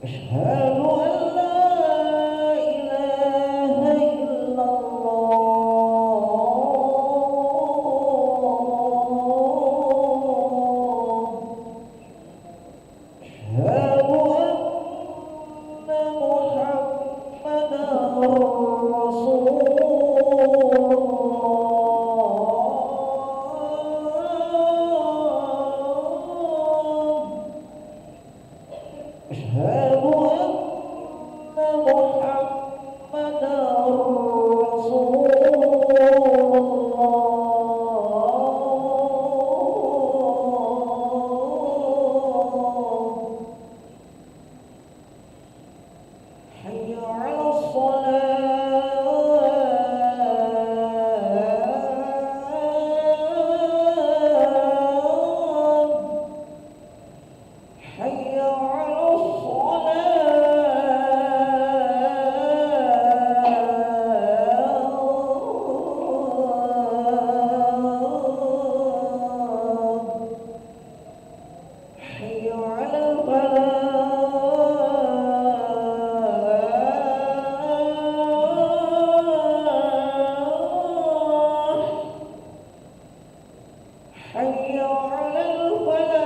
أشهد أن لا إله إلا الله. أشهد أن محمدا رسول الله. أشهد أن محمدا رسول الله. حي على الصلاة. حي على الصلاة. حي على الفلاح. حي على الفلاح.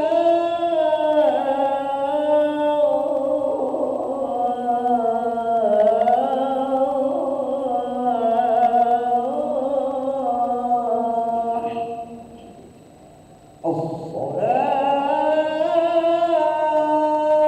الصلاة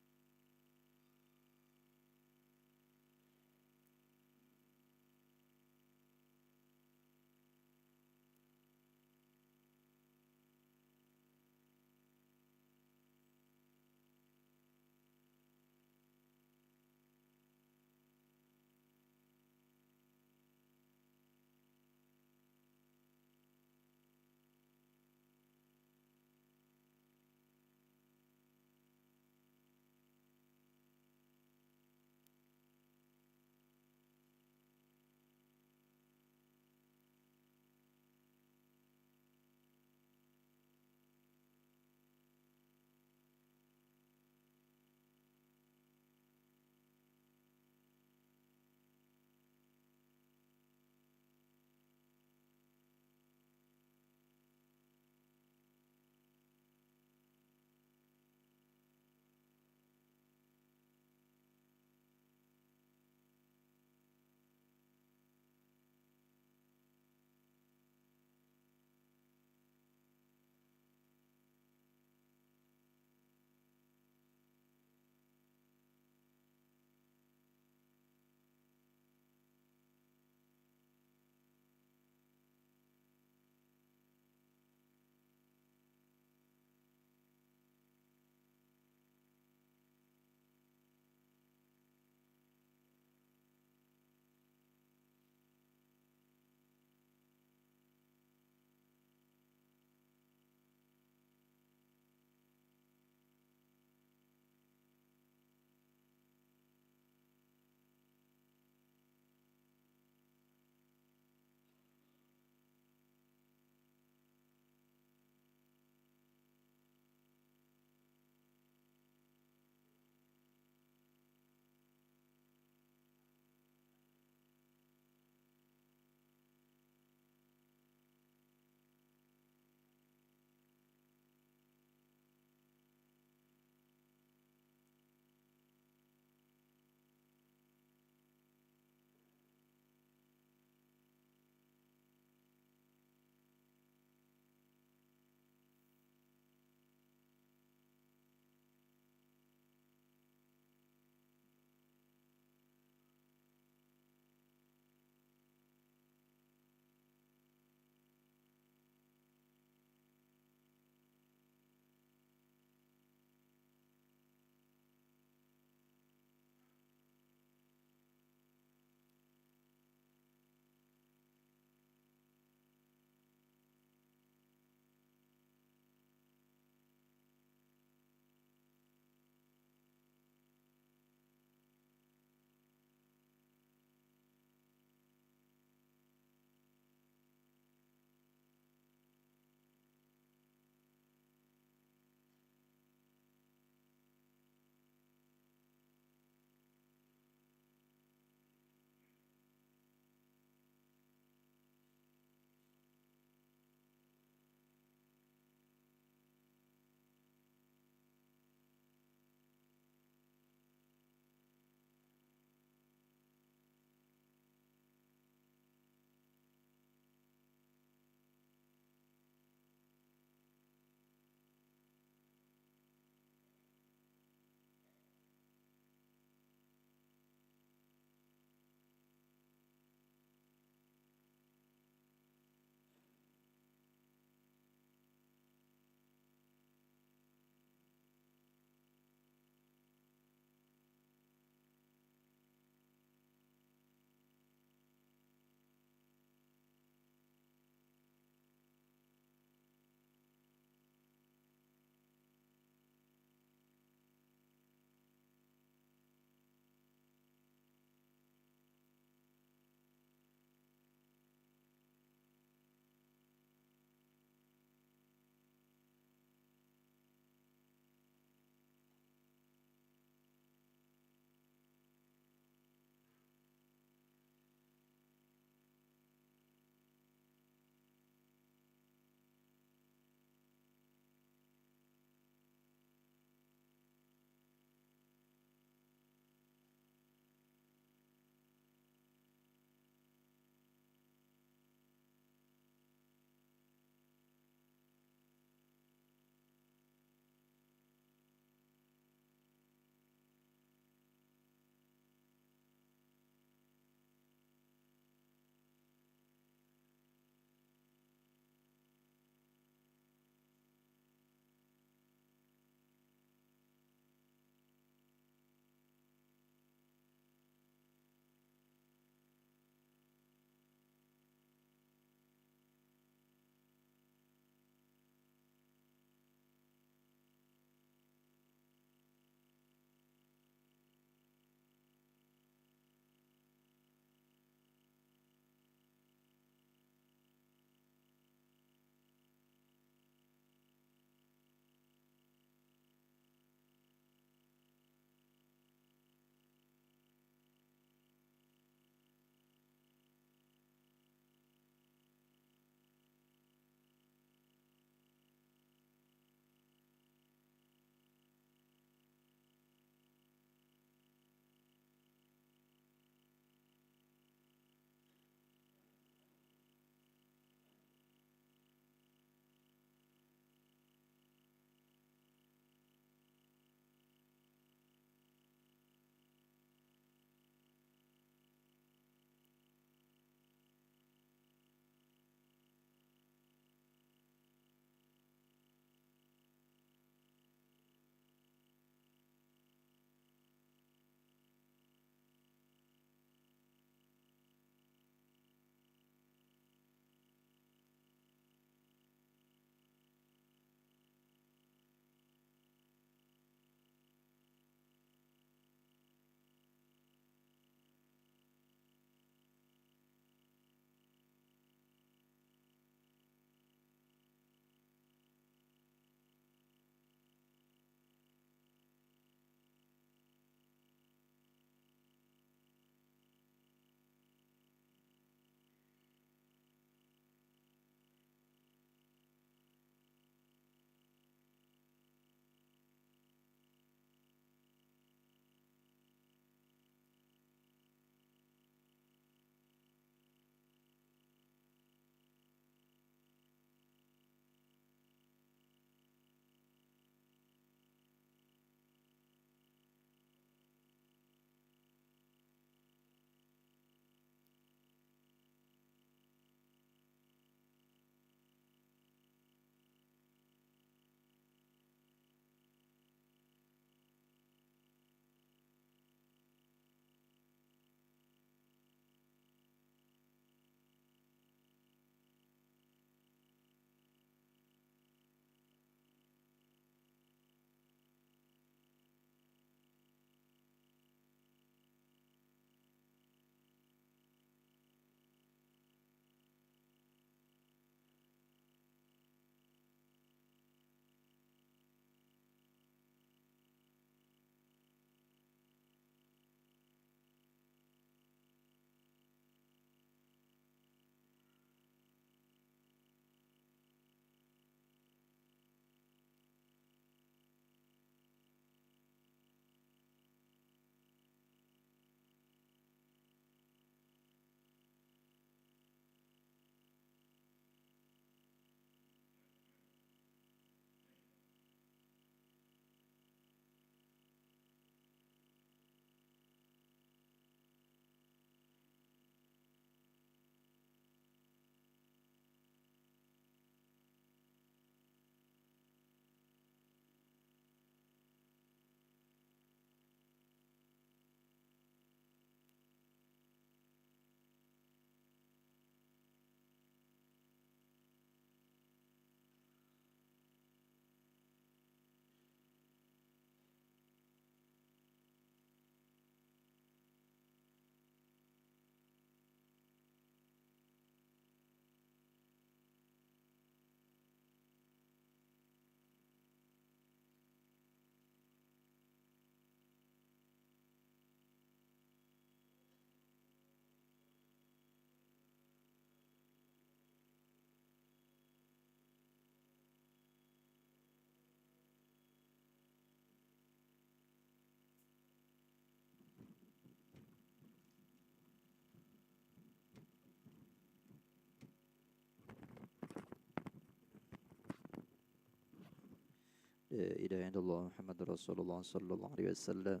لا إله إلا الله محمد رسول الله صلى الله عليه وسلم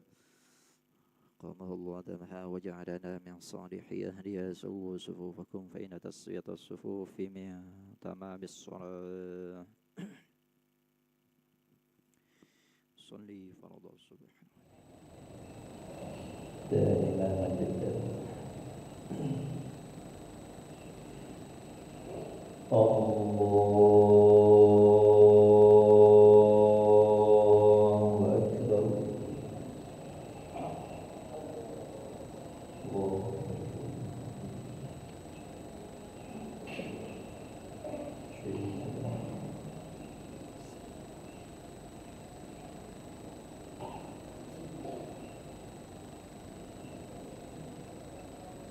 قامه الله دمها وجعلنا من صالح أهلها. سووا صفوفكم فإن تسوية الصفوف من تمام الصلاة. صلي فرض الصبح. دائما جدا. الله أكبر. الله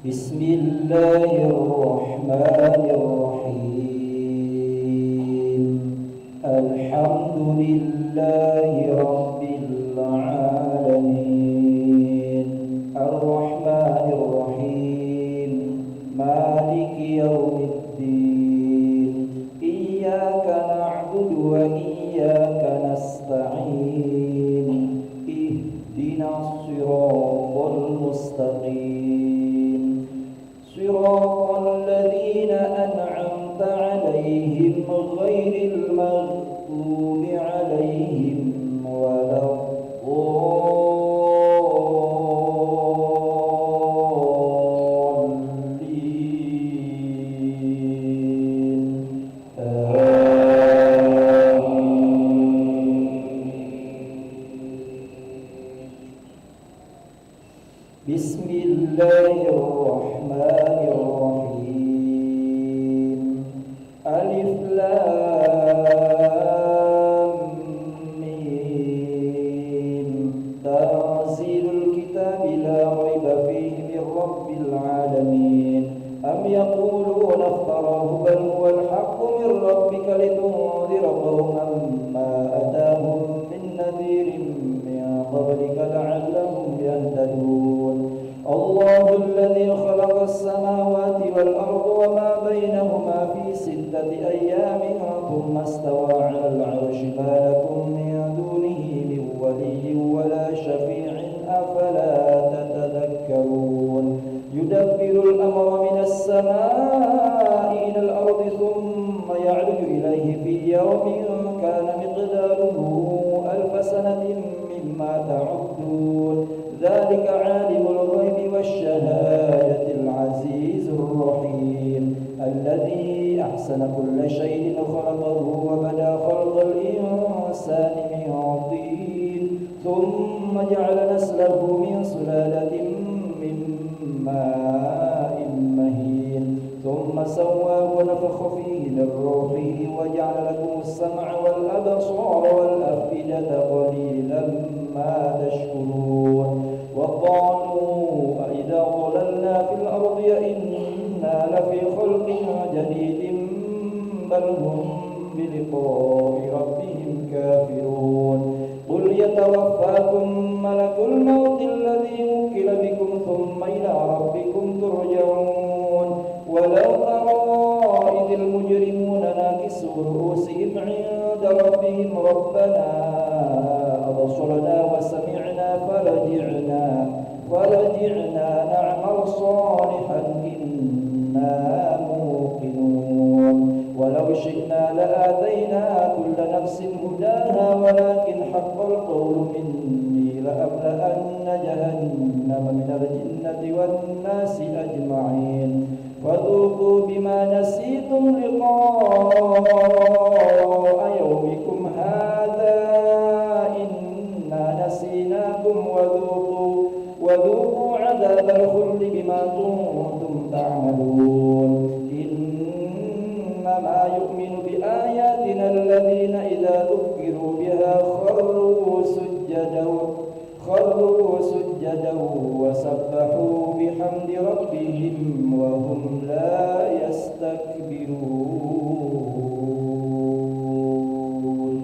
بسم الله الرحمن الرحيم. الحمد لله رب العالمين الرحمن الرحيم مالك يوم الدين إياك نعبد وإياك نستعين اهدنا الصراط المستقيم صراط الذين أنعمت عليهم غير المغضوب عليهم ولا الضالين بسم الله الرحمن الرحيم ألف لام ميم تنزيل الكتاب لا ريب فيه من رب العالمين أم يقولون افتراه بل هو الحق من ربك لتنذر قوما ما أتاهم من نذير من قبلك لعلهم يهتدون الله الذي خلق السماوات والأرض وما بينهما في 6 أيام ثم استوى على العرش ما لكم من دونه من ولي ولا شفيع أفلا تتذكرون يدبر الأمر من السماء إلى الأرض ثم يعرج إليه في يوم كان مقداره 1000 سنة مما تعدون ذلك عالم الغيب والشهادة العزيز الرحيم الذي أحسن كل شيء خلقه وبدأ خلق الإنسان من طين ثم جعل نسله من سلالة من ماء مهين ثم سواه ونفخ فيه من روحه وجعل لكم السمع والأبصار والأفئدة قليلا ما تشكرون وقالوا أإذا ضللنا في الأرض أإنا لفي خلق جديد بل هم بلقاء ربهم كافرون قل يتوفاكم ملك الموت الذي وكل بكم ثم إلى ربكم ترجعون ولو ترى إذ المجرمون ناكسوا رؤوسهم عند ربهم ربنا أبصرنا وسمعنا فرجعنا نعمل صالحا إنا موقنون ولو شئنا لآتينا كل نفس هداها ولكن حق القول مني لأملأن جهنم من الجنة والناس أجمعين فذوقوا بما نسيتم لقاء يومكم هذا إنا نسيناكم وذوقوا عذاب الخلد بما كنتم تعملون إنما يؤمن بآياتنا الذين إذا ذكروا بها خروا سجدا وسبحوا بحمد ربهم وهم لا يستكبرون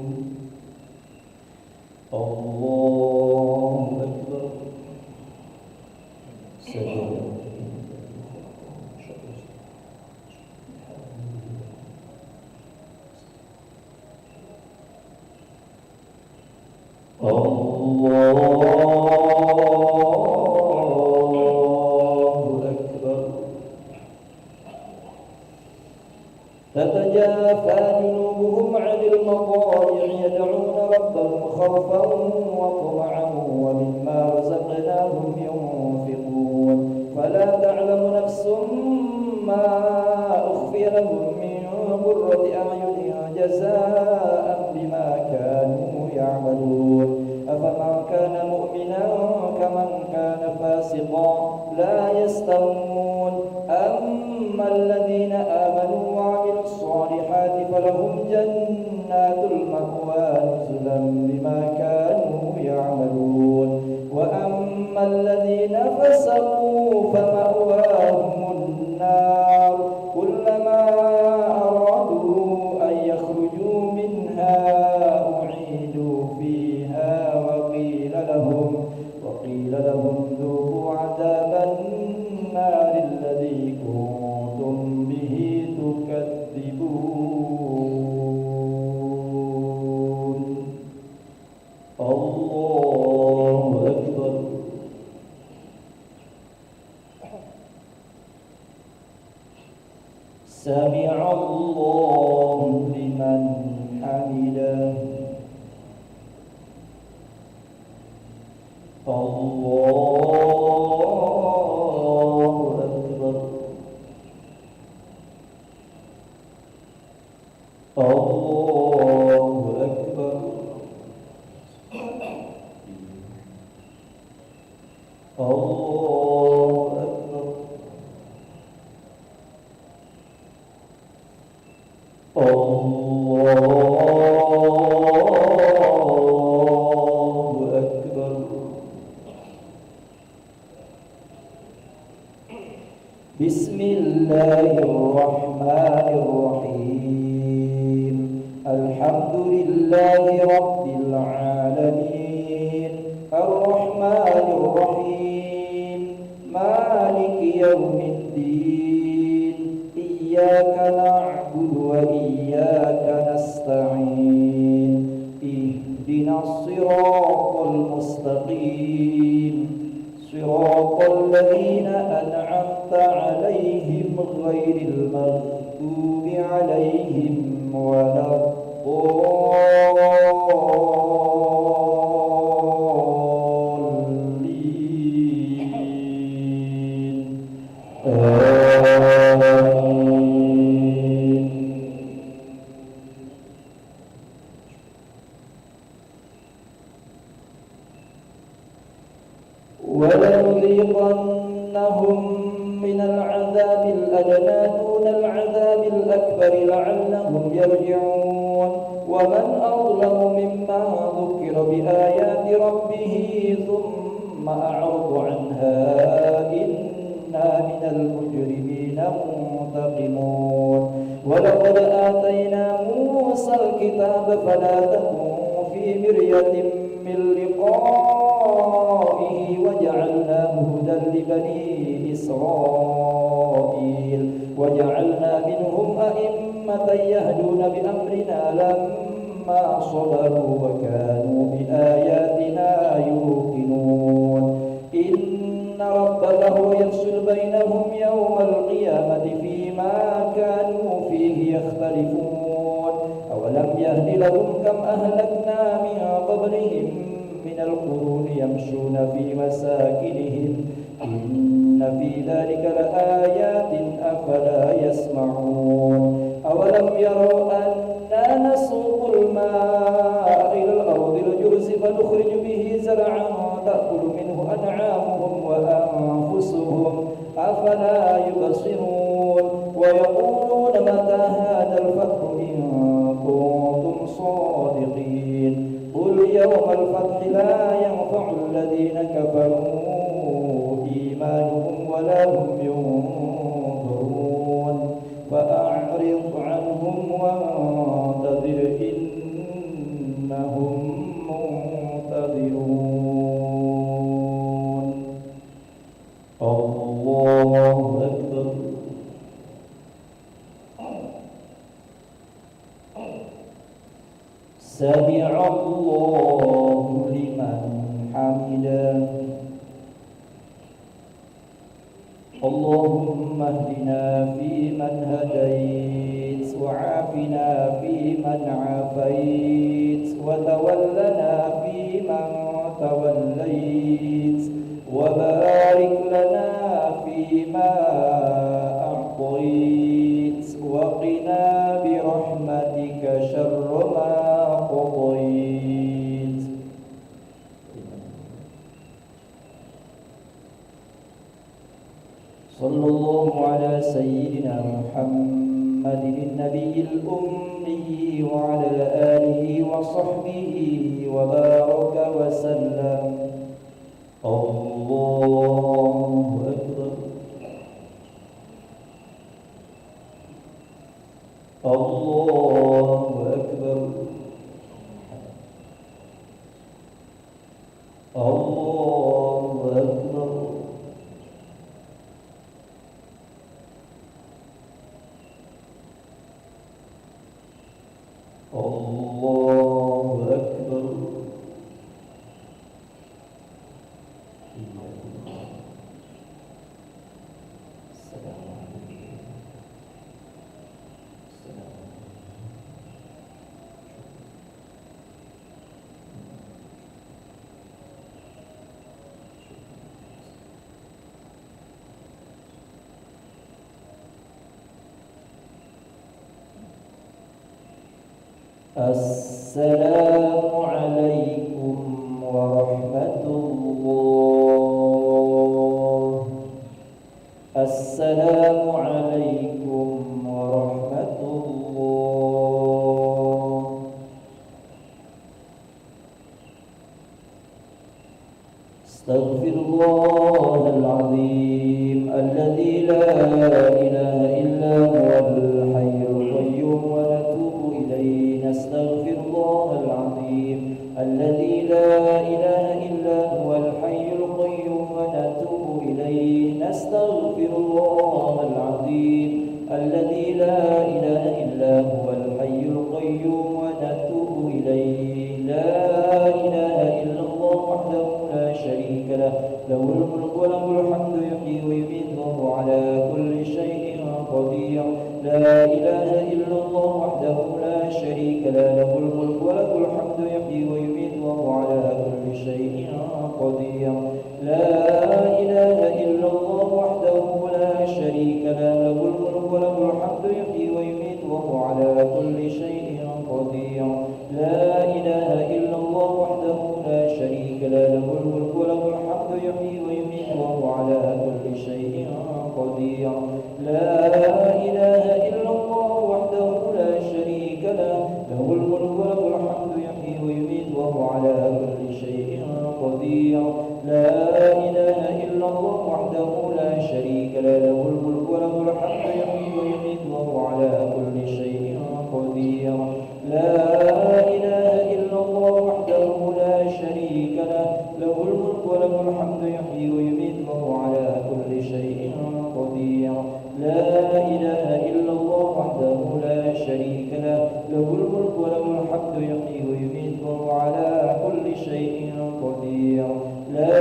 الله أكبر سجد أكبر. تتجافى جنوبهم عن المضاجع يدعون ربهم خوفا وطمعا ومما رزقناهم ينفقون فلا تعلم نفس ما أخفي لهم من قرة أعين جزاء بما كانوا يعملون أفمن كان مؤمنا كمن كان فاسقا لا يستوون أما الذين آمنوا وعملوا الصالحات فلهم جنات المأوى نزلا بما كانوا يعملون وأما الذين فسقوا فمأواهم النار كلما أرادوا أن يخرجوا منها أعيدوا فيها وقيل لهم ذوقوا عذاب النار الذي كنتم به تكذبون. الله أكبر. سمع الله لمن حمده. الله أكبر. الله أكبر. الله أكبر. الله أكبر. بسم الله الرحمن الرحيم. الحمد لله رب العالمين الرحمن الرحيم مالك يوم الدين إياك نعبد وإياك نستعين اهدنا الصراط المستقيم صراط الذين أنعمت عليهم غير المغضوب عليهم ولا الضالين. آمين. ولنذيقنهم من العذاب الأدنى دون العذاب الأكبر لعلهم يرجعون ومن أظلم ممن ذكر بآيات ربه ثم أعرض عنها إنا من المجرمين منتقمون. ولقد آتينا موسى الكتاب فلا تكن في مرية من لقائه وجعلناه هدى لبني إسرائيل وجعلنا منهم أئمة يهدون بأمرنا لما صبروا وكانوا بآياتنا يوقنون. إن ربك هو يفصل بينهم يوم القيامة فيما كانوا فيه يختلفون. أولم يهد لهم كم أهلكنا من قبلهم من القرون يمشون في مساكنهم إن في ذلك لآيات أفلا يسمعون. أولم يروا أنا نسوق الماء إلى الأرض الجرز فنخرج به زرعا تأكل منه أنعامهم وأنفسهم أفلا يبصرون. ويقولون متى هذا الفتح إن كنتم صادقين. قل يوم الفتح لا ينفع الذين كفروا إيمانهم ولا هم ينظرون فأعرض عنهم وانتظر إنهم منتظرون. الله أكبر. سمع الله لمن حمده اللهم اهدنا فيمن هديت وعافنا فيمن عافيت وتولنا فيمن توليت وبارك لنا فيما أعطيت وقنا برحمتك شر ما قضيت. صلى الله على سيدنا محمد النبي الأمي وعلى آله وصحبه وبارك وسلم. الله أكبر الله أكبر الله أكبر الله أكبر. السلام عليكم ورحمة الله. السلام عليكم ورحمة الله. استغفر الله العظيم الذي لا إله إلا هو الحي القيوم ونتوب إليه. نستغفر الله العظيم الذي لا إله إلا هو الحي القيوم ونتوب إليه. نستغفر الله العظيم الذي لا إله إلا هو الحي القيوم ونتوب إليه. لا إله إلا الله وحده لا شريك له له الملك وله الحمد يحيي ويميت وهو على كل شيء قدير. لا إله إلا الله وحده لا شريك له له الملك وله الحمد يحيي ويميت وهو على كل شيء قدير. لا إله إلا الله وحده لا شريك له له الملك وله الحمد يحيي ويميت وهو على كل شيء قدير. لا إله إلا الله وحده لا شريك له له الملك وله الحمد يحيي ويميت وهو على كل شيء قدير. لا إله إلا الله وحده لا شريك له له الملك وله الحمد يحيي ويميت وهو على كل شيء قدير. لا إله إلا الله وحده لا شريك له له الملك وله الحمد يحيي ويميت وهو على كل شيء قدير. لا إله إلا الله وحده لا شريك له له الملك وله الحمد يحيي ويميت وهو على كل شيء قدير. لا إله إلا الله وحده لا شريك له له الملك وله الحمد يحيي ويميت وهو على كل شيء قدير. لا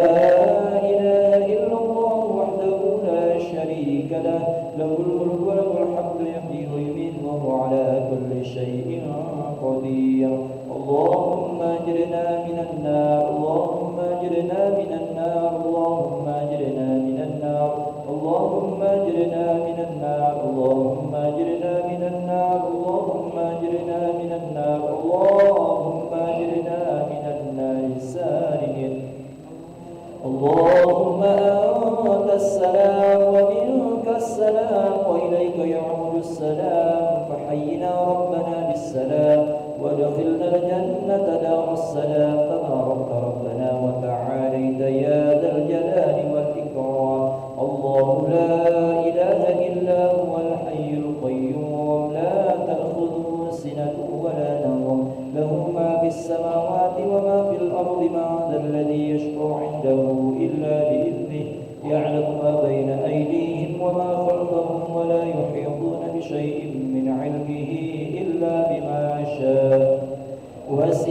إله إلا الله وحده لا شريك له له الملك وله الحمد يحيي ويميت وهو على كل شيء قدير. اللهم أجرنا من النار اللهم أجرنا من النار اللهم أجرنا من النار اللهم أجرنا من النار اللهم أجرنا من النار اللهم أجرنا من النار اللهم أجرنا من النار سالمين. اللهم أنت السلام ومنك السلام وإليك يعود السلام. فحينا ربنا بالسلام وادخلنا الجنة دار السلام. تبارك ربنا وتعاليت يا ذا الجلال والإكرام. الله لا إله إلا هو الحي القيوم لا تأخذه سنة ولا نوم له ما في السماوات وما في الأرض. من ذا الذي يشفع عنده إلا بإذنه. يعلم ما بين أيديهم وما خلفهم ولا يحيطون بشيء من علمه إلا بما شاء.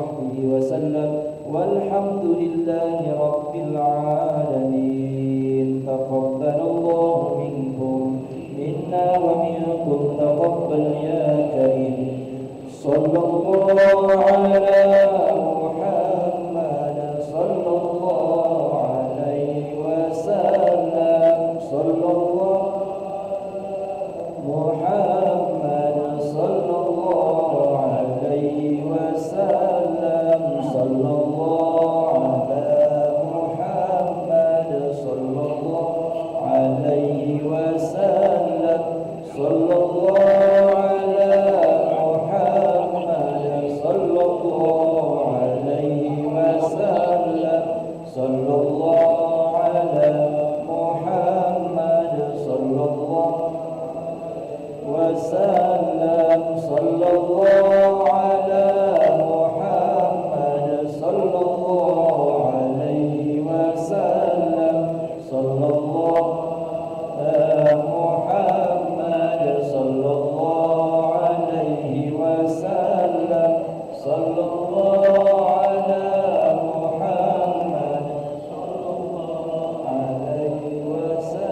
وصحبه وسلم والحمد لله رب العالمين. تقبل الله منكم منا ومنكم تقبل يا كريم. صلى الله على محمد صلى الله عليه وسلم. صلى الله محمد صلى الله عليه وسلم. صلى الله على محمد صلى الله عليه وسلم. صلى الله على محمد صلى الله عليه وسلم. صلى الله على محمد صلى الله وسلم. صلى الله على محمد صلى الله عليه وسلم. صلى الله على محمد صلى الله عليه وسلم. صلى الله على محمد صلى الله عليه وسلم.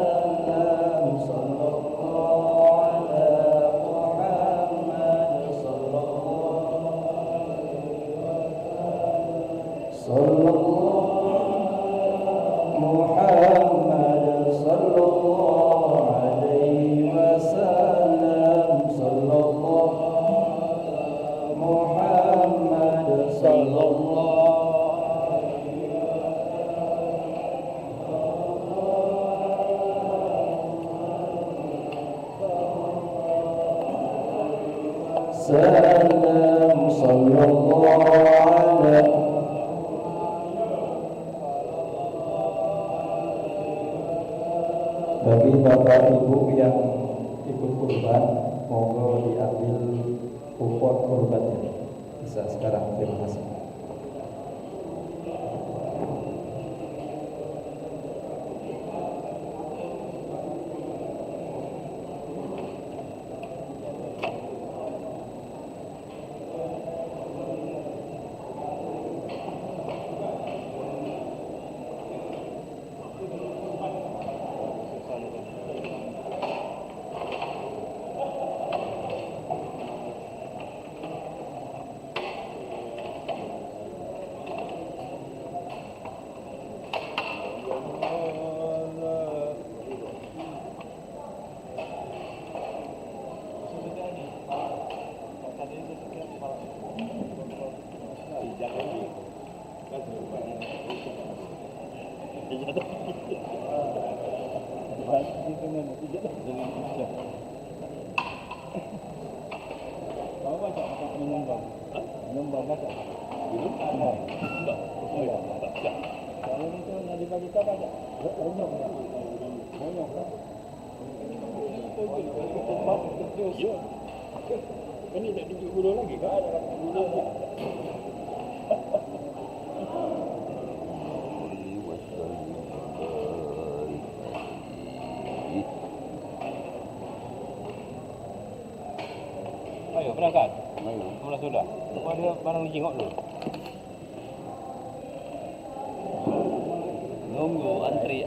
صلى الله على محمد صلى الله صلى الله محمد صلى الله عليه وسلم. صلى الله محمد صلى الله سلام. صلى الله على bagi bapak ibu yang ikut kurban, monggo diambil kupon kurbannya. Bisa sekarang, terima kasih. Ini tak tunjuk gula lagi kan? Ada gula lagi. Ayo berangkat. Mula sudah. Kau ada barang dijengok dulu. Nunggu antri.